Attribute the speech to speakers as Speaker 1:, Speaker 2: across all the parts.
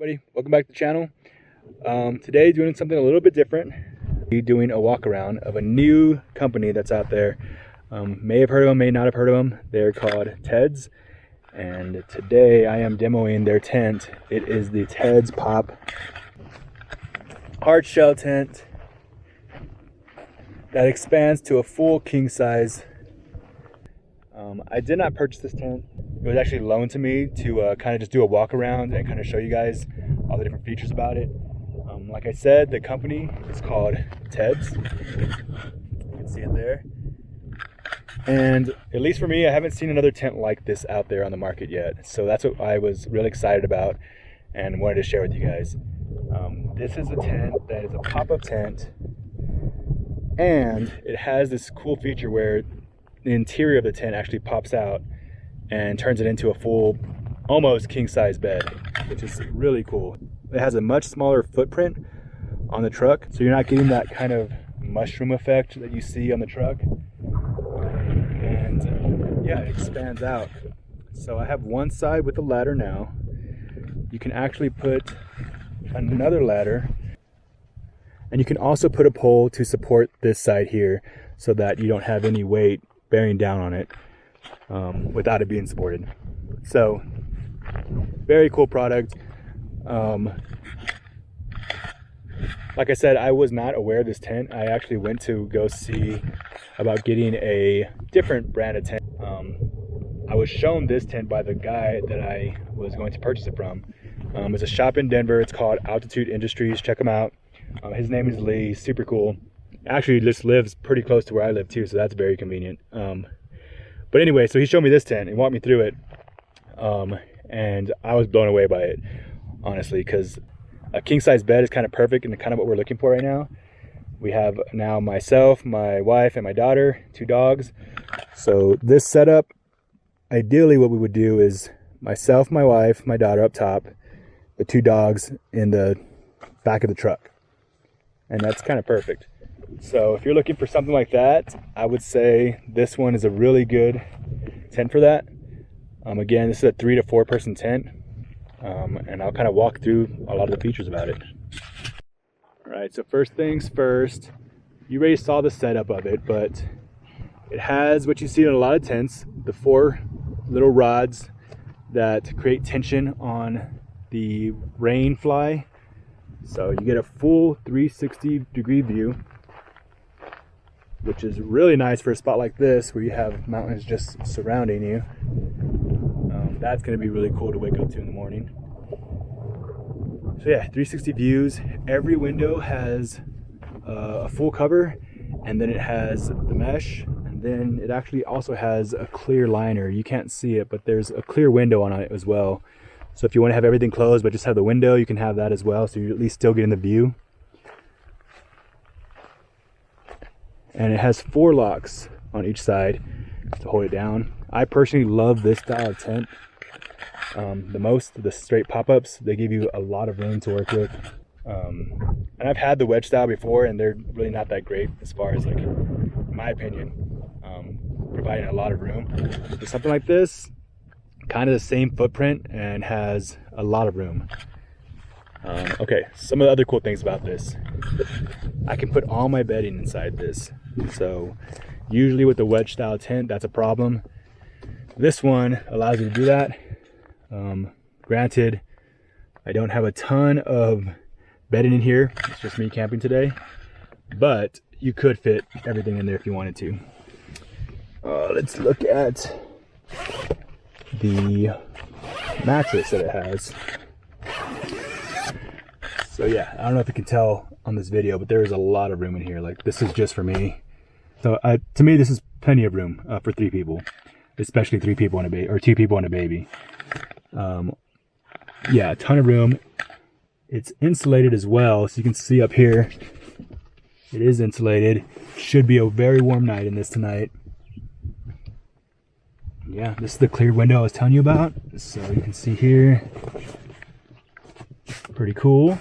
Speaker 1: Everybody, welcome back to the channel. Today doing something a little bit different. We're doing a walk around of a new company that's out there. May have heard of them, may not have heard of them. They're called TEDs, and today I am demoing their tent. It is the TEDPoP hard shell tent that expands to a full king size. I did not purchase this tent. It was actually loaned to me to kind of just do a walk around and kind of show you guys all the different features about it. Like I said, the company is called TEDs. You can see it there. And at least for me, I haven't seen another tent like this out there on the market yet. So that's what I was really excited about and wanted to share with you guys. This is a tent that is a pop-up tent, and it has this cool feature where the interior of the tent actually pops out and turns it into a full, almost king-size bed, which is really cool. It has a much smaller footprint on the truck, so you're not getting that kind of mushroom effect that you see on the truck. And yeah, it expands out. So I have one side with the ladder now. You can actually put another ladder, and you can also put a pole to support this side here so that you don't have any weight bearing down on it without it being supported. So very cool product. Like I said, I was not aware of this tent. I actually went to go see about getting a different brand of tent. I was shown this tent by the guy that I was going to purchase it from. It's a shop in Denver. It's called Altitude Industries. Check him out. His name is Lee. He's super cool. Actually, he just lives pretty close to where I live too, so that's very convenient. But anyway, so he showed me this tent and walked me through it, and I was blown away by it, honestly, because a king-size bed is kind of perfect and kind of what we're looking for right now. We have now myself, my wife, and my daughter, 2 dogs. So this setup, ideally what we would do is myself, my wife, my daughter up top, the 2 dogs in the back of the truck, and that's kind of perfect. So if you're looking for something like that, I would say this one is a really good tent for that. Again, this is a 3 to 4 person tent, and I'll kind of walk through a lot of the features about it. All right, so first things first, you already saw the setup of it, but it has what you see in a lot of tents, the 4 little rods that create tension on the rain fly. So you get a full 360-degree view, which is really nice for a spot like this where you have mountains just surrounding you. That's going to be really cool to wake up to in the morning. So yeah, 360 views. Every window has a full cover, and then it has the mesh, and then it actually also has a clear liner. You can't see it, but there's a clear window on it as well. So if you want to have everything closed but just have the window, you can have that as well, so you're at least still getting the view. And it has 4 locks on each side to hold it down. I personally love this style of tent the most. The straight pop-ups, they give you a lot of room to work with. And I've had the wedge style before, and they're really not that great as far as, like, in my opinion, providing a lot of room. But something like this, kind of the same footprint and has a lot of room. Okay, some of the other cool things about this. I can put all my bedding inside this. So usually with the wedge style tent, that's a problem. This one allows you to do that. Granted, I don't have a ton of bedding in here. It's just me camping today, but you could fit everything in there if you wanted to. Let's look at the mattress that it has. So yeah, I don't know if you can tell on this video, but there is a lot of room in here. Like, this is just for me. So to me, this is plenty of room for 3 people, especially 3 people and a baby, or 2 people and a baby. Yeah, a ton of room. It's insulated as well, so you can see up here, it is insulated. Should be a very warm night in this tonight. Yeah, this is the clear window I was telling you about. So you can see here, pretty cool.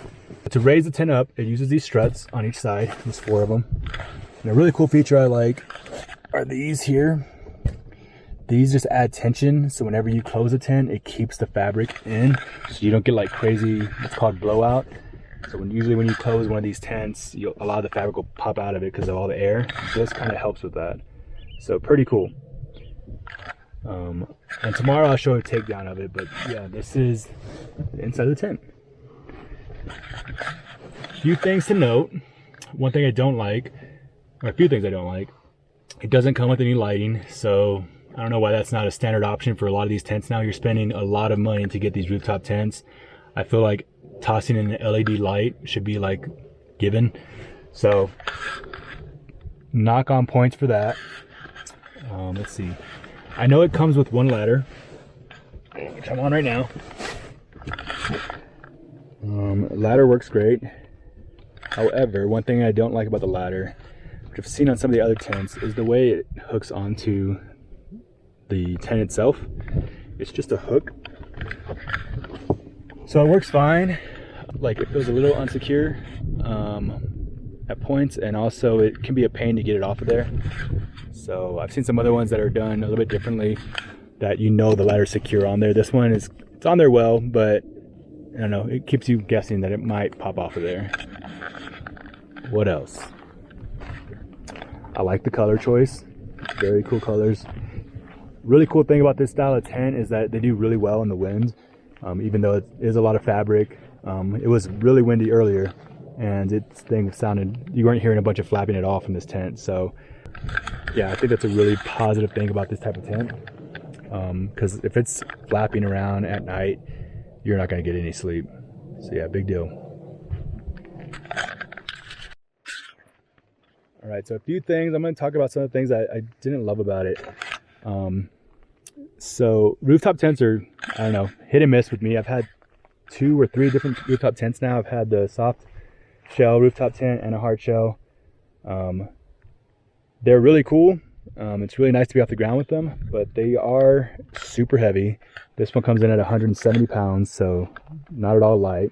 Speaker 1: To raise the tent up, it uses these struts on each side. There's 4 of them. And a really cool feature I like are these here. these just add tension, so whenever you close a tent, it keeps the fabric in, so you don't get like crazy, it's called blowout. So usually when you close one of these tents, a lot of the fabric will pop out of it because of all the air. This kind of helps with that. So pretty cool. And tomorrow I'll show a takedown of it, but yeah, this is the inside of the tent. A few things to note. One thing I don't like, or a few things I don't like, it doesn't come with any lighting, so I don't know why that's not a standard option for a lot of these tents now. You're spending a lot of money to get these rooftop tents. I feel like tossing in an LED light should be like given. So knock on points for that. Let's see. I know it comes with one ladder, which I'm on right now. Ladder works great. However, one thing I don't like about the ladder, which I've seen on some of the other tents, is the way it hooks onto the tent itself. It's just a hook. So it works fine. Like, it feels a little unsecure at points, and also it can be a pain to get it off of there. So I've seen some other ones that are done a little bit differently, that you know the ladder's secure on there. This one it's on there well, but I don't know, it keeps you guessing that it might pop off of there. What else? I like the color choice. Very cool colors. Really cool thing about this style of tent is that they do really well in the wind. Even though it is a lot of fabric. It was really windy earlier, and this thing sounded, you weren't hearing a bunch of flapping at all from this tent. So yeah, I think that's a really positive thing about this type of tent, because if it's flapping around at night, you're not going to get any sleep. So yeah, big deal. All right, so a few things. I'm going to talk about some of the things I didn't love about it. So rooftop tents are, I don't know, hit and miss with me. I've had 2 or 3 different rooftop tents now. I've had the soft shell rooftop tent and a hard shell. They're really cool. It's really nice to be off the ground with them, but they are super heavy. This one comes in at 170 pounds, so not at all light,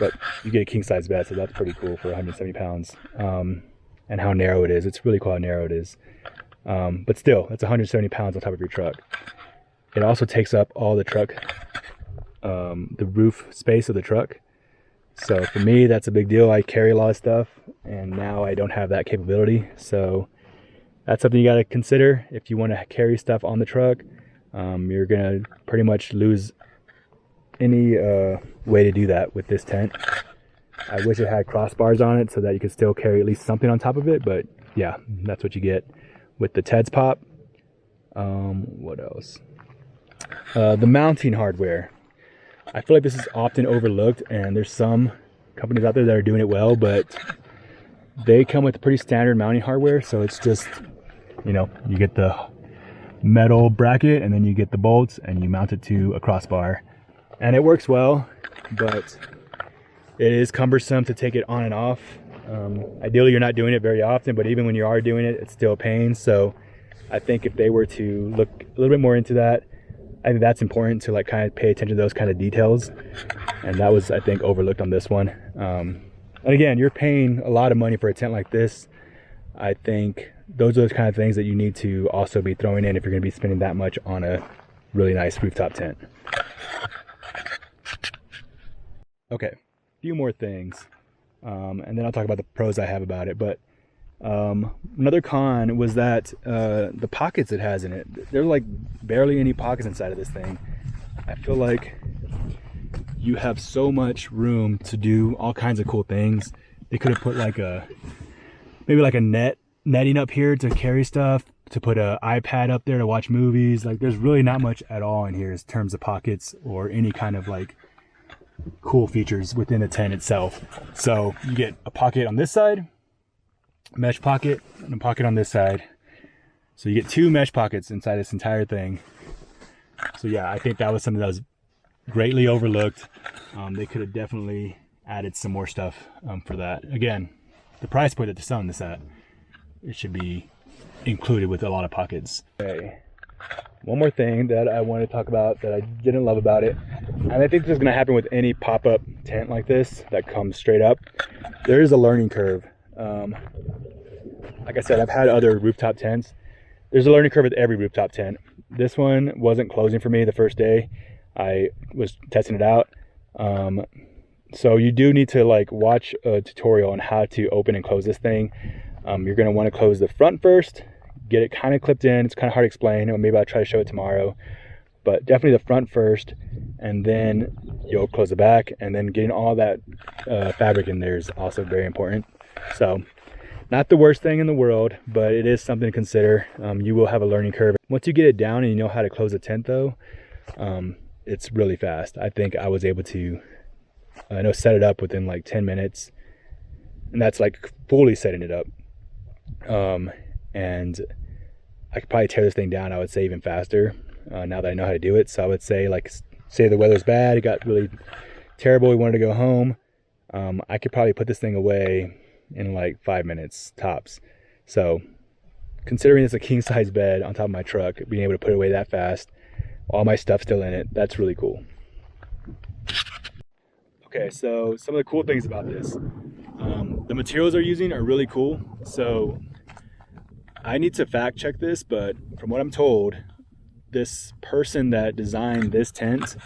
Speaker 1: but you get a king size bed, so that's pretty cool for 170 pounds. And how narrow it is. It's really cool how narrow it is. But still, it's 170 pounds on top of your truck. It also takes up all the truck, the roof space of the truck. So for me, that's a big deal. I carry a lot of stuff, and now I don't have that capability. So that's something you got to consider. If you want to carry stuff on the truck, you're going to pretty much lose any way to do that with this tent. I wish it had crossbars on it so that you could still carry at least something on top of it, but yeah, that's what you get with the TEDPoP. What else? The mounting hardware. I feel like this is often overlooked, and there's some companies out there that are doing it well, but they come with pretty standard mounting hardware. So it's just, you know, you get the metal bracket and then you get the bolts and you mount it to a crossbar, and it works well, but it is cumbersome to take it on and off. Ideally, you're not doing it very often, but even when you are doing it, it's still a pain. So I think if they were to look a little bit more into that, I think that's important to like kind of pay attention to those kind of details. And that was, I think, overlooked on this one. And again, you're paying a lot of money for a tent like this. I think those are the kind of things that you need to also be throwing in if you're going to be spending that much on a really nice rooftop tent. Okay, a few more things. And then I'll talk about the pros I have about it. But another con was that the pockets it has in it, there's like barely any pockets inside of this thing. I feel like you have so much room to do all kinds of cool things. They could have put like maybe like a netting up here to carry stuff, to put an iPad up there to watch movies. Like, there's really not much at all in here in terms of pockets or any kind of like cool features within the tent itself. So you get a pocket on this side, mesh pocket, and a pocket on this side. So you get 2 mesh pockets inside this entire thing. So yeah, I think that was something that was greatly overlooked. They could have definitely added some more stuff for that. Again, the price point that they're selling this at, it should be included with a lot of pockets. Okay. One more thing that I want to talk about that I didn't love about it, and I think this is going to happen with any pop-up tent like this that comes straight up. There is a learning curve. Like I said, I've had other rooftop tents. There's a learning curve with every rooftop tent. This one wasn't closing for me the first day I was testing it out. So you do need to like watch a tutorial on how to open and close this thing. You're going to want to close the front first, get it kind of clipped in. It's kind of hard to explain, or maybe I'll try to show it tomorrow, but definitely the front first, and then you'll close the back, and then getting all that fabric in there is also very important. So not the worst thing in the world, but it is something to consider. You will have a learning curve. Once you get it down and you know how to close a tent though, it's really fast. I think I was able to set it up within like 10 minutes, and that's like fully setting it up. And I could probably tear this thing down, I would say, even faster now that I know how to do it. So I would say, like, say the weather's bad, it got really terrible, we wanted to go home, I could probably put this thing away in like 5 minutes tops. So considering it's a king size bed on top of my truck, being able to put it away that fast, all my stuff still in it, that's really cool. Okay, so some of the cool things about this, the materials they're using are really cool. So I need to fact check this, but from what I'm told, this person that designed this tent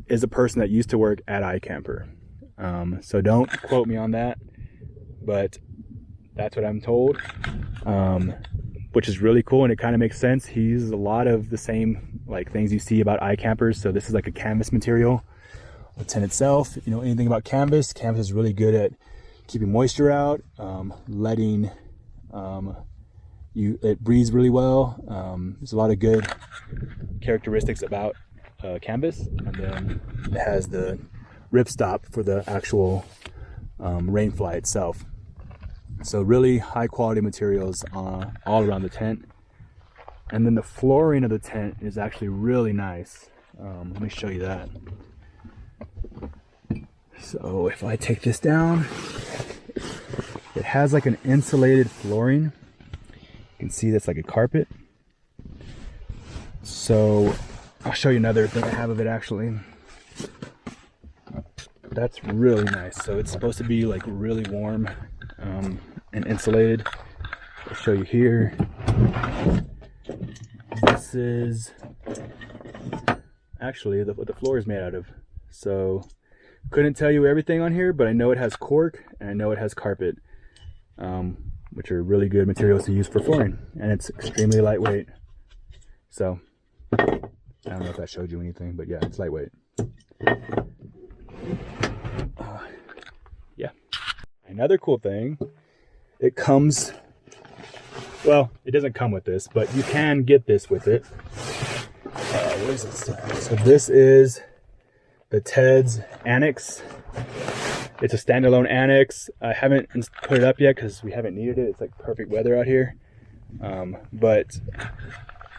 Speaker 1: is a person that used to work at iCamper. So don't quote me on that, but that's what I'm told, which is really cool, and it kind of makes sense. He uses a lot of the same like things you see about iCampers. So this is like a canvas material. The tent itself, if you know anything about canvas, canvas is really good at keeping moisture out, letting it breathes really well. There's a lot of good characteristics about canvas, and then it has the rip stop for the actual rain fly itself. So really high quality materials all around the tent, and then the flooring of the tent is actually really nice. Let me show you that. So if I take this down, it has like an insulated flooring. You can see that's like a carpet. So I'll show you another thing I have of it actually. That's really nice. So it's supposed to be like really warm and insulated. I'll show you here. This is actually what the floor is made out of. So couldn't tell you everything on here, but I know it has cork and I know it has carpet, which are really good materials to use for flooring, and it's extremely lightweight. So I don't know if that showed you anything, but yeah, it's lightweight. Yeah. Another cool thing, it comes, well, it doesn't come with this, but you can get this with it. What is it? So this is the TED's annex. It's a standalone annex. I haven't put it up yet because we haven't needed it. It's like perfect weather out here. But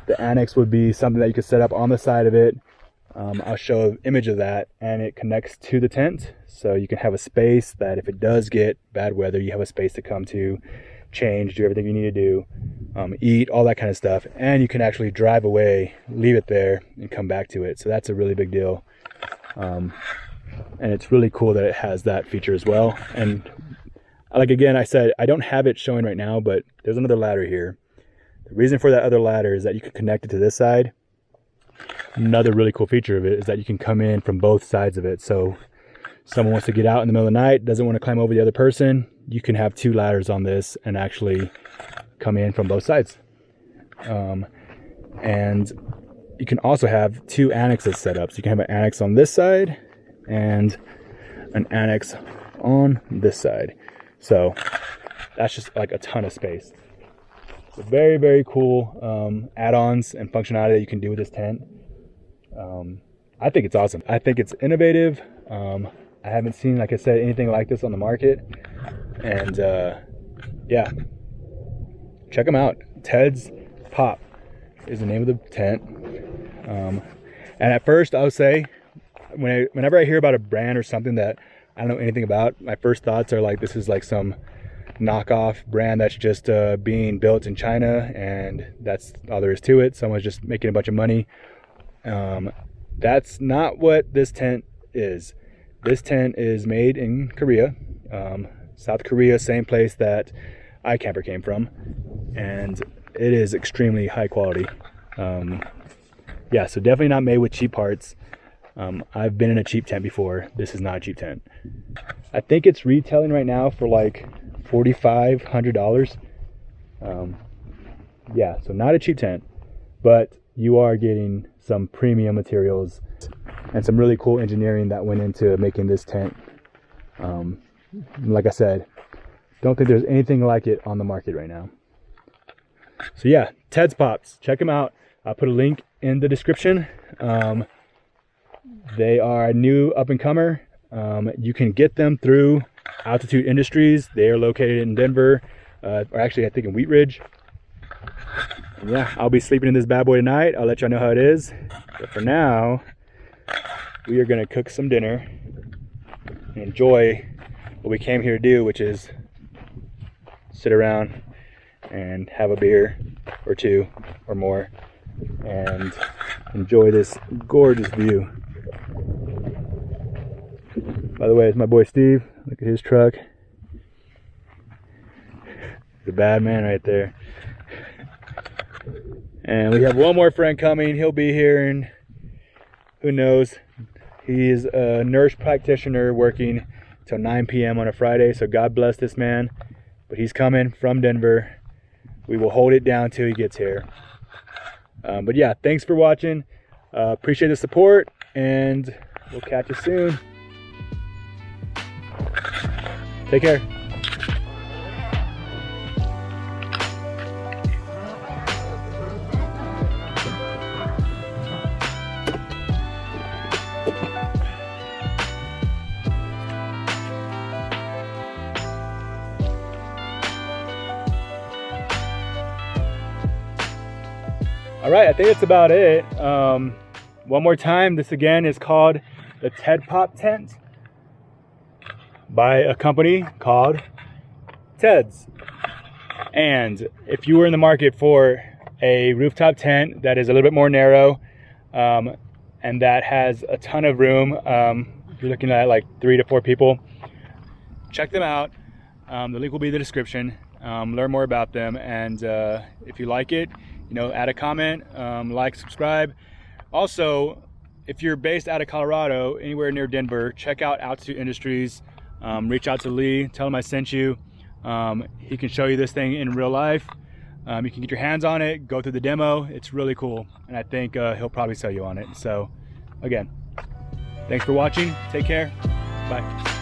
Speaker 1: the annex would be something that you could set up on the side of it. I'll show an image of that, and it connects to the tent. So you can have a space that if it does get bad weather, you have a space to come to, change, do everything you need to do, eat, all that kind of stuff. And you can actually drive away, leave it there, and come back to it. So that's a really big deal. And it's really cool that it has that feature as well. And like, again, I said, I don't have it showing right now, but there's another ladder here. The reason for that other ladder is that you can connect it to this side. Another really cool feature of it is that you can come in from both sides of it. So someone wants to get out in the middle of the night, doesn't want to climb over the other person, you can have two ladders on this and actually come in from both sides. And you can also have two annexes set up. So you can have an annex on this side and an annex on this side. So that's just like a ton of space. So very, very cool add-ons and functionality that you can do with this tent. I think it's awesome. I think it's innovative. I haven't seen, like I said, anything like this on the market. And yeah, check them out. TEDPoP is the name of the tent. And at first, I would say, whenever I hear about a brand or something that I don't know anything about, my first thoughts are like, this is like some knockoff brand that's just being built in China, and that's all there is to it. Someone's just making a bunch of money. That's not what this tent is. This tent is made in Korea, South Korea, same place that iCamper came from, and it is extremely high quality. Yeah, so definitely not made with cheap parts. I've been in a cheap tent before. This is not a cheap tent. I think it's retailing right now for like $4,500. Yeah, so not a cheap tent, but you are getting some premium materials and some really cool engineering that went into making this tent. Like I said, don't think there's anything like it on the market right now. So yeah, TEDPops, check them out. I'll put a link in the description. They are a new up-and-comer. You can get them through Altitude Industries. They are located in Denver, or actually I think in Wheat Ridge. And yeah, I'll be sleeping in this bad boy tonight. I'll let y'all know how it is. But for now, we are gonna cook some dinner and enjoy what we came here to do, which is sit around and have a beer or two or more and enjoy this gorgeous view. By the way, it's my boy Steve. Look at his truck. He's a bad man right there. And we have one more friend coming. He'll be here in, who knows, he's a nurse practitioner working till 9 p.m. on a Friday, so God bless this man. But he's coming from Denver. We will hold it down till he gets here. But yeah, thanks for watching. Appreciate the support, and we'll catch you soon. Take care. All right, I think that's about it. One more time, this again is called the TEDPoP Tent by a company called TEDS. And if you were in the market for a rooftop tent that is a little bit more narrow and that has a ton of room, if you're looking at like 3 to 4 people, check them out. The link will be in the description. Learn more about them, and if you like it, add a comment, like, subscribe. Also, if you're based out of Colorado, anywhere near Denver, check out Altitude Industries. Reach out to Lee, tell him I sent you. He can show you this thing in real life. You can get your hands on it, go through the demo. It's really cool, and I think he'll probably sell you on it. So again, thanks for watching. Take care. Bye.